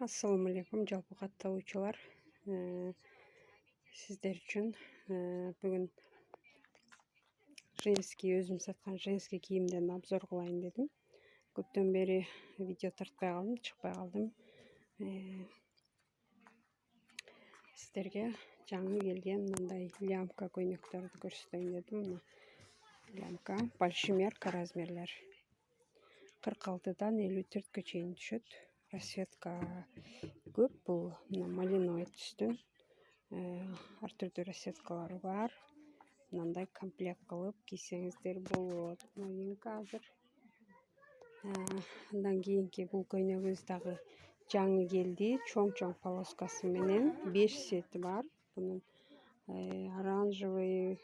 Assalamu alaikum жалпы катталуучулар. Сиздер үчүн бүгүн женский өзүм саткан женский кийимден обзор кылайын дедим. Көптөн бери видео тартпай калдым, чыкпай калдым. Сиздерге жаңы келген мындай лямка көйнөктөрдү көрсөтөйүн дедим. Мына лямка большемерка размерлер 46дан 54 чейин түшөт. Расцветка көп, бул мына малиновый түстүн ар түрдүү расцветкалары бар. Мындай комплект кылып кийсеңиздер болот. Новинка азыр. Андан кийинки бул көйнөгүбүз дагы жаңы келди. Чоң полоскасы менен 5 цвети бар. Бунун оранжевый,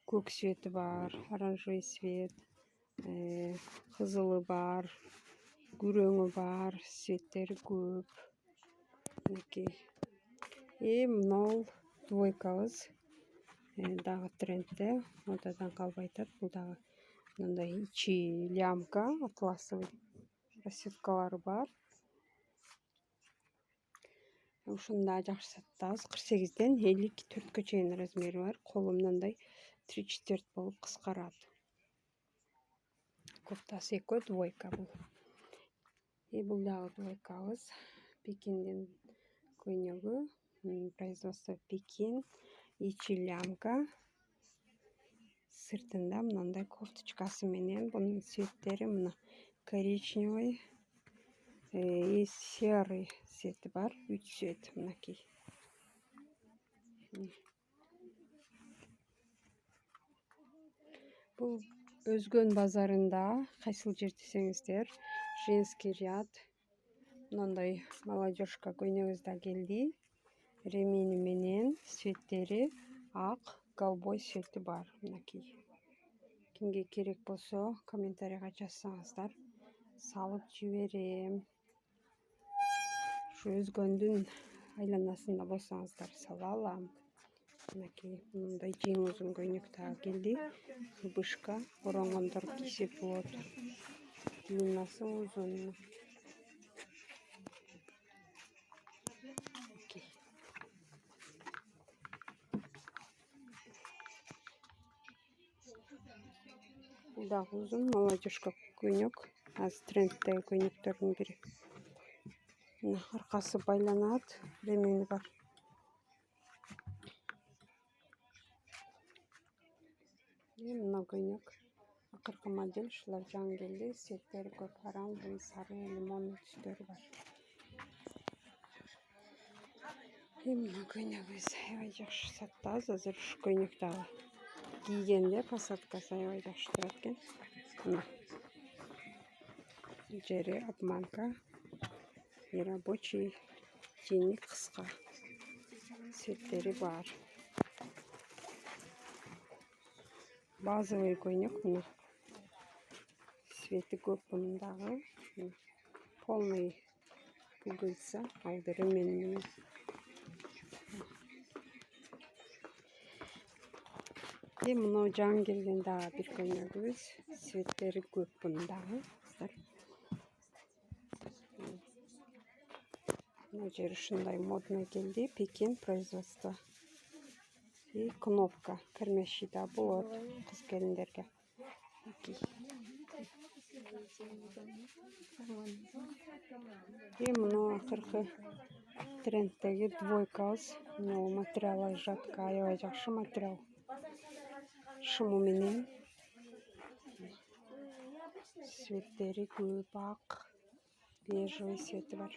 көк цвети бар, оранжевый цвет, кызылы бар, күрөңү бар, цветтери көп. Мынакей. Мынау двойкабыз дагы трендте, модадан калбай атат. Бул дагы мындай ичи лямка, атласовый расцветкалары бар. Ушуну да жакшы сатабыз. 48ден 54 чейин размери бар. Колу мындай 3-4 болуп кыскарат. Кофтасы экөө двойка бул. Бул дагы двойкабыз. Пекиндин көйнөгү, производство Пекин, ичи лямка. Сыртында мындай кофточкасы менен, бунун цветтери мына коричневый, серый цвети бар, 3 цвет мынакей. Бул Өзгөн базарында кайсыл жер десеңиздер, женский ряд. Мындай молодежка көйнөгүбүз да келди. Ремени менен, цветтери ак, голубой цвети бар. Мынакей. Кимге керек болсо, комментарийга жазсаңыздар, салып жиберем. Ушу Өзгөндүн айланасында болсоңуздар сала алам. Мынакей, мындай жең узун көйнөк дагы келди. Вышка, оронгондор кийсе болот. Длиннасы узун. Бул дагы узун молодежка көйнөк. Азыр трендтеги көйнөктөрдүн бири. Аркасы байланат, ремени бар. Мына көйнөк. Акыркы модель, ушулар жаңы келди. Цветтери көп, оранжевый, сары, лимонный түстөрү бар. Мына көйнөгүбүз аябай жакшы сатабыз. Азыр ушу көйнөк дагы кийгенде посадкасы аябай жакшы турат экен. Жери обманка, нерабочий, жени кыска. Цветтери бар. Базовый көйнөк, мына цвети көп бунун дагы. Полный пуговица, алды ремень менен. Мына жаңы келген дагы бир көйнөгүбүз. Цветтери көп бунун дагы. Мына жер ушундай модный келди. Пекин производство. Кнопка, кирмеши да болот кыз келиндерге. Мына акыркы трендтеги двойкабыз. Материалы жатка, аябай жакшы материал. Шымы менен. Цветтери көп, ак, бежевый цвети бар.